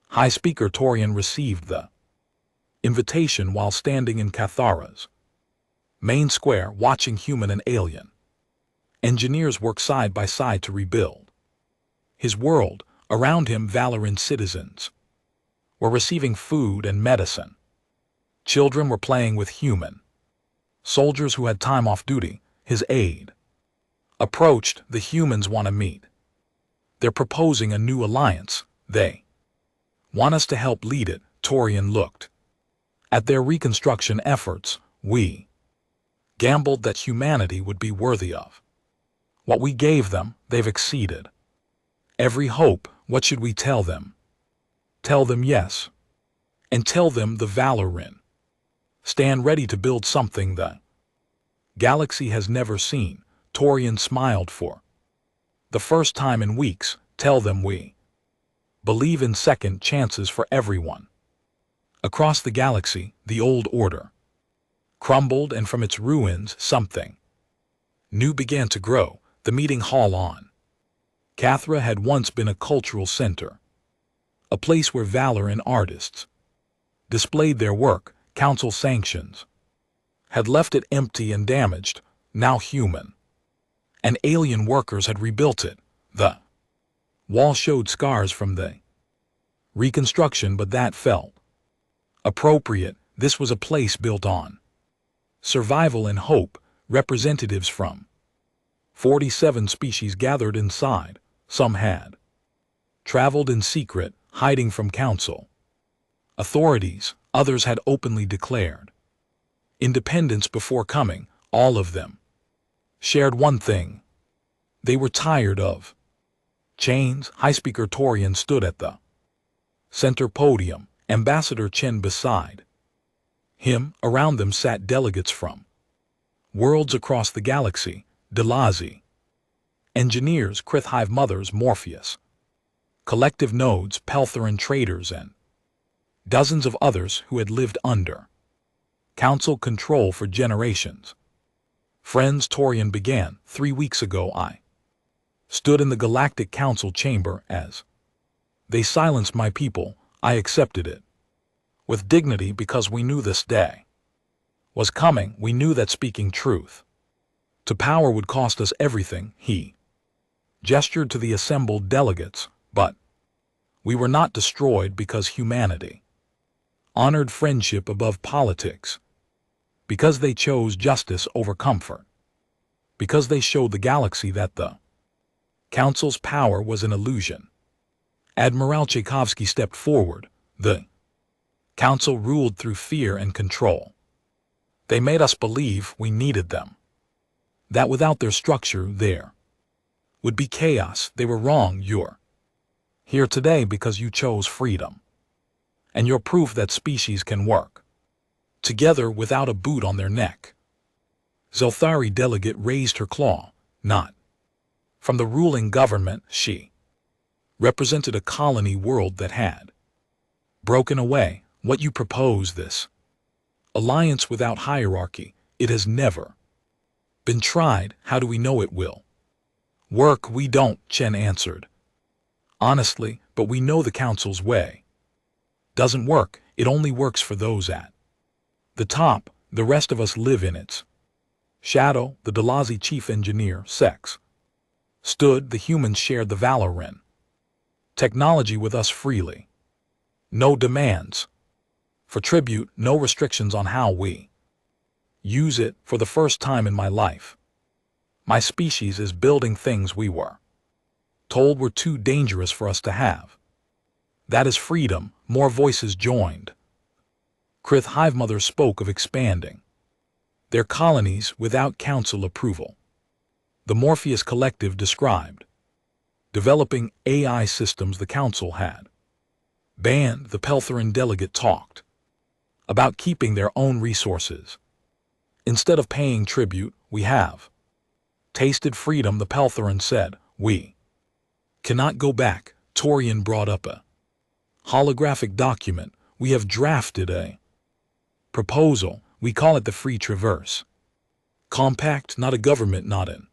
Speaker 1: High Speaker Torian received the invitation while standing in Cathara's main square, watching human and alien engineers work side by side to rebuild his world. Around him, Valoran citizens were receiving food and medicine. Children were playing with human soldiers who had time off duty. His aide approached. The humans want to meet. They're proposing a new alliance. They want us to help lead it. Torian looked at their reconstruction efforts. We gambled that humanity would be worthy of what we gave them. They've exceeded every hope. What should we tell them? Tell them yes. And tell them the Valoran stand ready to build something the galaxy has never seen. Torian smiled for the first time in weeks. Tell them we believe in second chances for everyone. Across the galaxy, the old order crumbled, and from its ruins something new began to grow. The meeting hall on Cathra had once been a cultural center, a place where Valoran artists displayed their work. Council sanctions had left it empty and damaged. Now human and alien workers had rebuilt it. The wall showed scars from the reconstruction, but that felt appropriate. This was a place built on survival and hope. Representatives from 47 species gathered inside. Some had traveled in secret, hiding from council authorities. Others had openly declared independence before coming. All of them shared one thing. They were tired of chains. High Speaker Torian stood at the center podium, Ambassador Chen beside him. Around them sat delegates from worlds across the galaxy. Delazi engineers, Krith Hive mothers, Morpheus collective nodes, Peltheran traders, and dozens of others who had lived under council control for generations. Friends, Torian began. 3 weeks ago I stood in the Galactic Council chamber. As they silenced my people, I accepted it with dignity because we knew this day was coming. We knew that speaking truth to power would cost us everything. He gestured to the assembled delegates, but we were not destroyed because humanity honored friendship above politics, because they chose justice over comfort, because they showed the galaxy that the council's power was an illusion. Admiral Tchaikovsky stepped forward. The council ruled through fear and control. They made us believe we needed them, that without their structure there would be chaos. They were wrong. You're here today because you chose freedom, and you're proof that species can work together without a boot on their neck. Zelthari delegate raised her claw. Not from the ruling government. She represented a colony world that had broken away. What you propose, this alliance without hierarchy, it has never been tried. How do we know it will work? We don't, Chen answered honestly, but we know the Council's way doesn't work. It only works for those at the top. The rest of us live in its shadow. The Delazi chief engineer, Sex, stood. The humans shared the Valoran technology with us freely. No demands for tribute, no restrictions on how we use it. For the first time in my life, my species is building things we were told were too dangerous for us to have. That is freedom. More voices joined. Krith hive mothers spoke of expanding their colonies without council approval. The Morpheus Collective described developing AI systems the council had banned. The Peltheran delegate talked about keeping their own resources. Instead of paying tribute, we have tasted freedom, the Peltheran said. We cannot go back. Torian brought up a holographic document. We have drafted a proposal. We call it the Free Traverse Compact, not a government, not an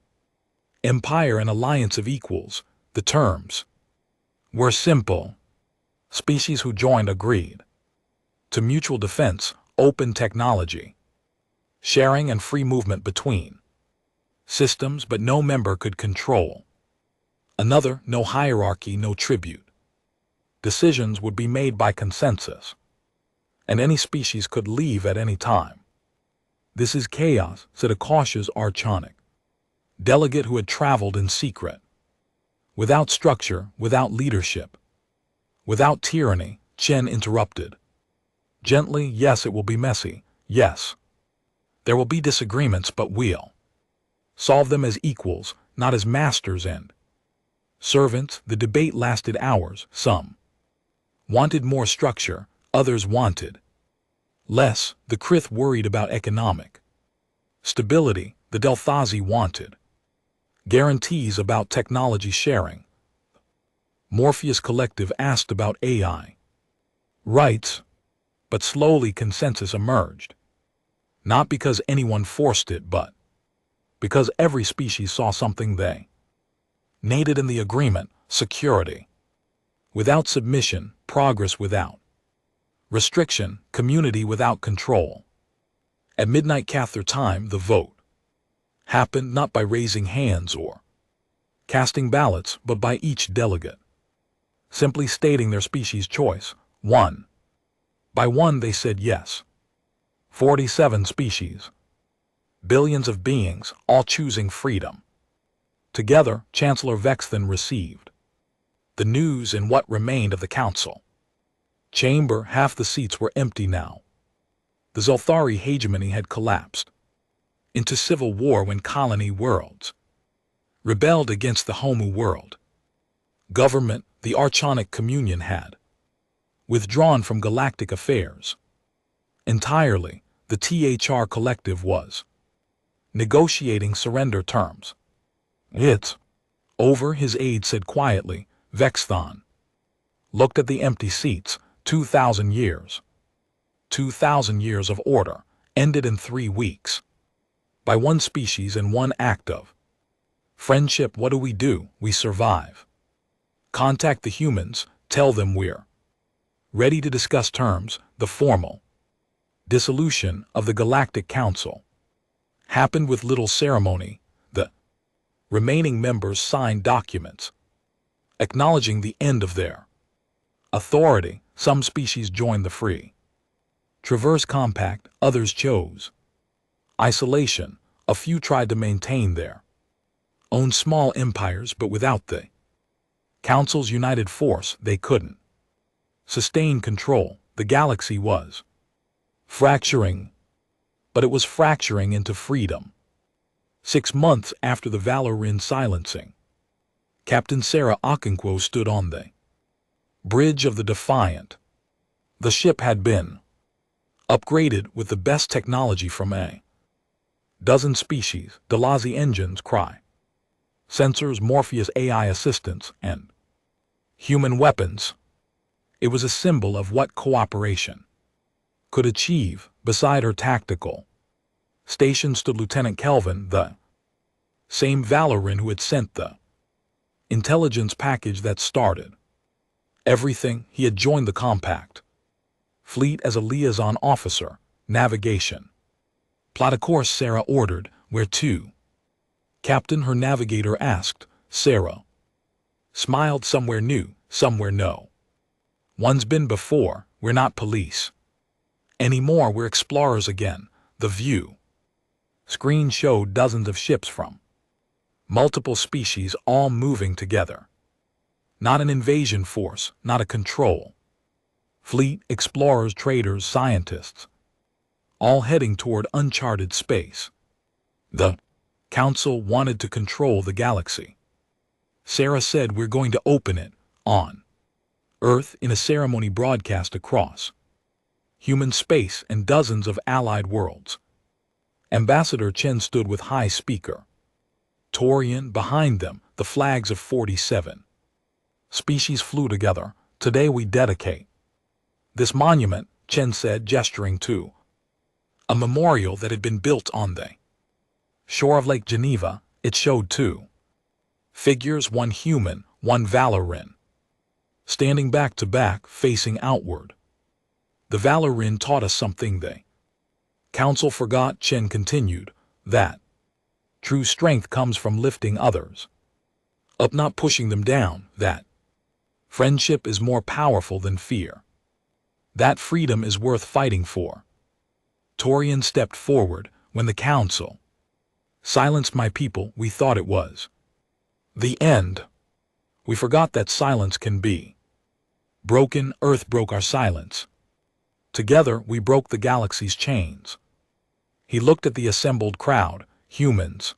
Speaker 1: empire, an alliance of equals. The terms were simple. Species who joined agreed to mutual defense, open technology sharing, and free movement between systems, but no member could control another. No hierarchy, no tribute. Decisions would be made by consensus, and any species could leave at any time. This is chaos, said a cautious Archonic delegate who had traveled in secret. Without structure, without leadership, without tyranny. Chen interrupted gently. Yes, it will be messy. Yes, there will be disagreements, but we'll solve them as equals, not as masters and servants. The debate lasted hours. Some wanted more structure, others wanted less. The Krith worried about economic stability. The Delthazi wanted guarantees about technology sharing. Morpheus Collective asked about AI rights, but slowly consensus emerged. Not because anyone forced it, but because every species saw something they needed in the agreement: security without submission, progress without restriction, community without control. At midnight Cathar time, the vote happened not by raising hands or casting ballots, but by each delegate simply stating their species' choice. One by one they said yes. 47 species, billions of beings, all choosing freedom. Together, Chancellor Vexthan received the news in what remained of the council chamber. Half the seats were empty now. The Zolthari hegemony had collapsed into civil war when colony worlds rebelled against the Homu world government. The Archonic communion had withdrawn from galactic affairs entirely. The THR Collective was negotiating surrender terms. It's over, his aide said quietly. Vexthan looked at the empty seats. 2,000 years. 2,000 years of order ended in 3 weeks. By one species and one act of friendship. What do? We survive. Contact the humans, tell them we're ready to discuss terms. The formal dissolution of the Galactic Council happened with little ceremony. The remaining members signed documents acknowledging the end of their authority. Some species joined the Free Traverse Compact, others chose isolation. A few tried to maintain their own small empires, but without the Council's united force, they couldn't sustain control. The galaxy was fracturing, but it was fracturing into freedom. 6 months after the Valoran silencing, Captain Sarah Okonkwo stood on the bridge of the Defiant. The ship had been upgraded with the best technology from a dozen species: Delazi engines, cry sensors, Morpheus AI assistants, and human weapons. It was a symbol of what cooperation could achieve. Beside her tactical station stood Lieutenant Kelvin, the same Valoran who had sent the intelligence package that started Everything, he had joined the compact. Fleet as a liaison officer, navigation. Plot a course, Sarah ordered. Where to? Captain, her navigator asked. Sarah smiled. Somewhere new, somewhere no. One's been before. We're not police anymore, we're explorers again. The view screen showed dozens of ships from multiple species, all moving together. Not an invasion force, not a control fleet, explorers, traders, scientists, all heading toward uncharted space. The Council wanted to control the galaxy. Sarah said, we're going to open it on Earth in a ceremony broadcast across human space and dozens of allied worlds. Ambassador Chen stood with high speaker Torian behind them, the flags of 47 species flew together. Today we dedicate this monument, Chen said, gesturing to a memorial that had been built on the shore of Lake Geneva. It showed two figures, one human, one Valoran, standing back to back, facing outward. The Valoran taught us something the Council forgot, Chen continued, that true strength comes from lifting others up, not pushing them down, that friendship is more powerful than fear, that freedom is worth fighting for. Torian stepped forward. When the Council silenced my people, we thought it was the end. We forgot that silence can be broken. Earth broke our silence. Together we broke the galaxy's chains. He looked at the assembled crowd, humans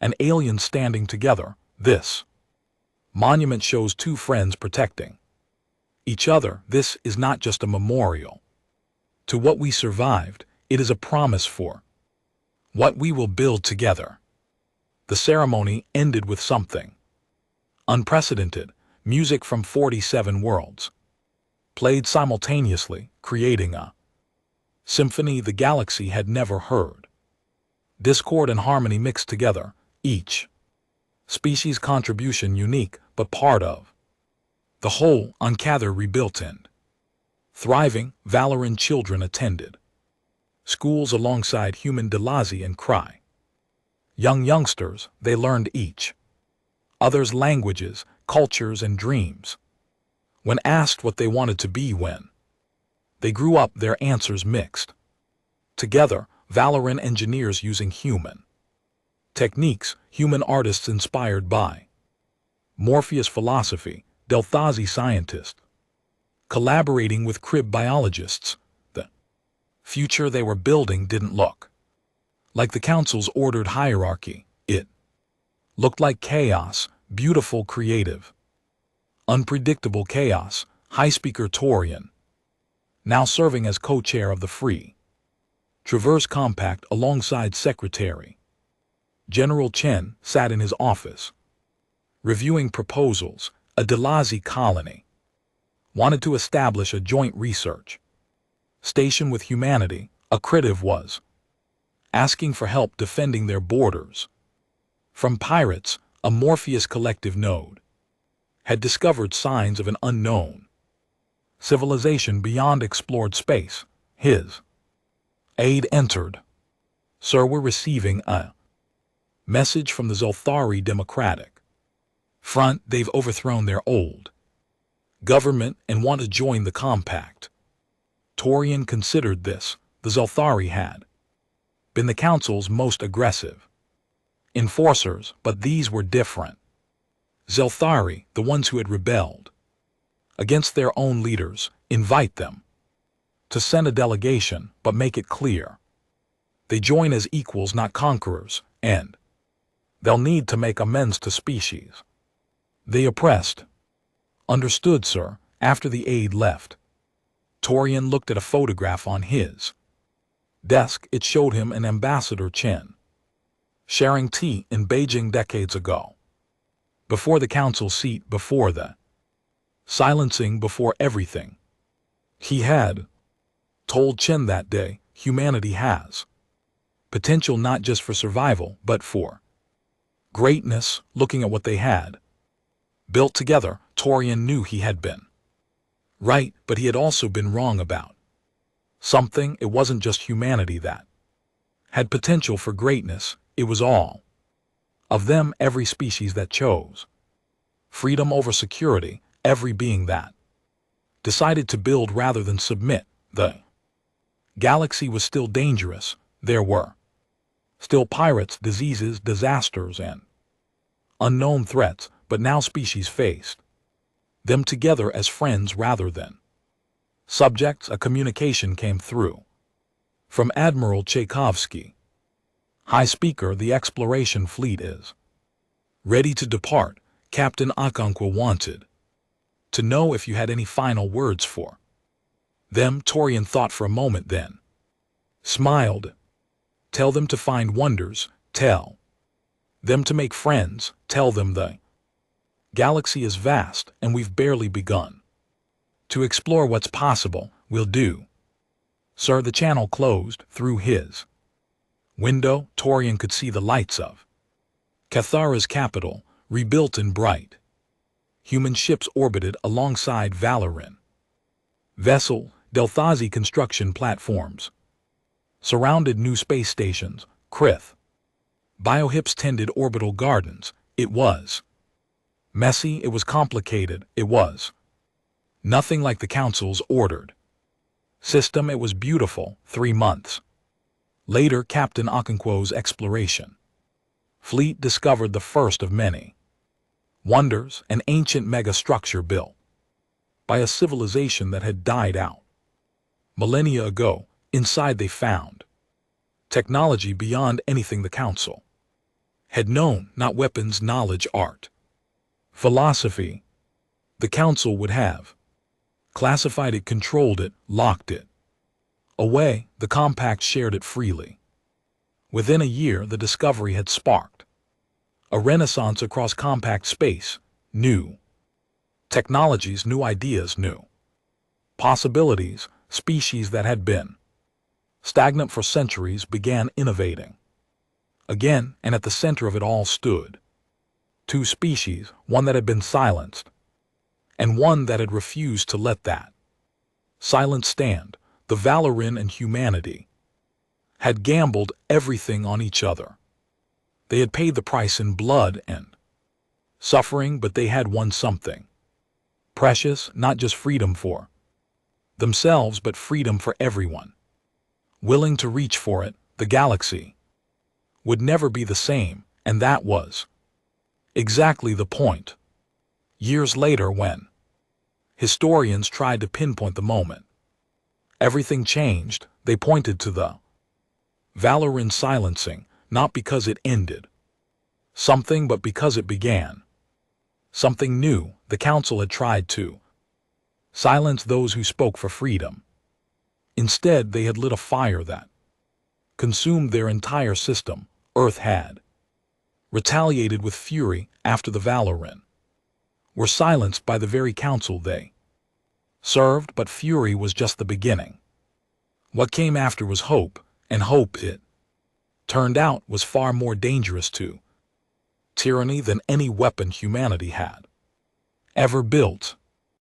Speaker 1: and aliens standing together. This monument shows two friends protecting each other. This is not just a memorial to what we survived, it is a promise for what we will build together. The ceremony ended with something unprecedented. Music from 47 worlds played simultaneously, creating a symphony the galaxy had never heard. Discord and harmony mixed together, each species' contribution unique but part of the whole. Uncather rebuilt and thriving. Valoran children attended schools alongside human Delazi and Cry. Youngsters, they learned each other's languages, cultures, and dreams. When asked what they wanted to be when they grew up, their answers mixed together. Valoran engineers using human techniques, human artists inspired by Morpheus philosophy, Delthazi scientists collaborating with crib biologists. The future they were building didn't look like the Council's ordered hierarchy. It looked like chaos, beautiful, creative, unpredictable chaos. High Speaker Torian, now serving as co-chair of the Free Traverse Compact alongside Secretary General Chen, sat in his office, reviewing proposals. A Delazi colony wanted to establish a joint research station with humanity. A Critiv was asking for help defending their borders from pirates. A Morpheus collective node had discovered signs of an unknown civilization beyond explored space. His aide entered. Sir, we're receiving a message from the Zolthari Democratic Front. They've overthrown their old government and want to join the compact. Torian considered this. The Zolthari had been the Council's most aggressive enforcers, but these were different. Zolthari, the ones who had rebelled against their own leaders, invite them to send a delegation, but make it clear they join as equals, not conquerors, and they'll need to make amends to species they oppressed. Understood, sir. After the aide left, Torian looked at a photograph on his desk. It showed him and Ambassador Chen sharing tea in Beijing decades ago. Before the Council seat, before the silencing, before everything. He had told Chen that day, humanity has potential not just for survival, but for greatness. Looking at what they had built together, Torian knew he had been Right, but he had also been wrong about something. It wasn't just humanity that had potential for greatness, it was all of them, every species that chose freedom over security, every being that decided to build rather than submit. The galaxy was still dangerous. There were still pirates, diseases, disasters, and unknown threats, but now species faced them together as friends rather than subjects. A communication came through from Admiral Tchaikovsky. High Speaker, the exploration fleet is ready to depart. Captain Okonkwo wanted to know if you had any final words for them. Torian thought for a moment, then smiled. Tell them to find wonders. Tell them to make friends. Tell them the galaxy is vast and we've barely begun to explore what's possible. Will do. Sir, the channel closed. Through his window, Torian could see the lights of Cathara's capital, rebuilt in bright human ships orbited alongside Valoran vessel, Delthazi construction platforms surrounded new space stations, Krith biohips tended orbital gardens. It was messy, it was complicated, it was nothing like the Council's ordered system. It was beautiful. 3 months later, Captain Okonkwo's exploration fleet discovered the first of many wonders, an ancient megastructure built by a civilization that had died out millennia ago. Inside they found technology beyond anything the Council had known, not weapons, knowledge, art, philosophy. The Council would have classified it, controlled it, locked it away. The Compact shared it freely. Within a year, the discovery had sparked a renaissance across Compact space. New technologies, new ideas, new possibilities. Species that had been stagnant for centuries began innovating again, and at the center of it all stood two species, one that had been silenced and one that had refused to let that silence stand. The Valoran and humanity had gambled everything on each other. They had paid the price in blood and suffering, but they had won something precious, not just freedom for themselves, but freedom for everyone willing to reach for it. The galaxy would never be the same, and that was exactly the point. Years later, when historians tried to pinpoint the moment everything changed, they pointed to the Valoran silencing, not because it ended something, but because it began something new. The Council had tried to silence those who spoke for freedom. Instead, they had lit a fire that consumed their entire system. Earth had retaliated with fury after the Valoran were silenced by the very Council they served, but fury was just the beginning. What came after was hope, and hope, it turned out, was far more dangerous to tyranny than any weapon humanity had ever built.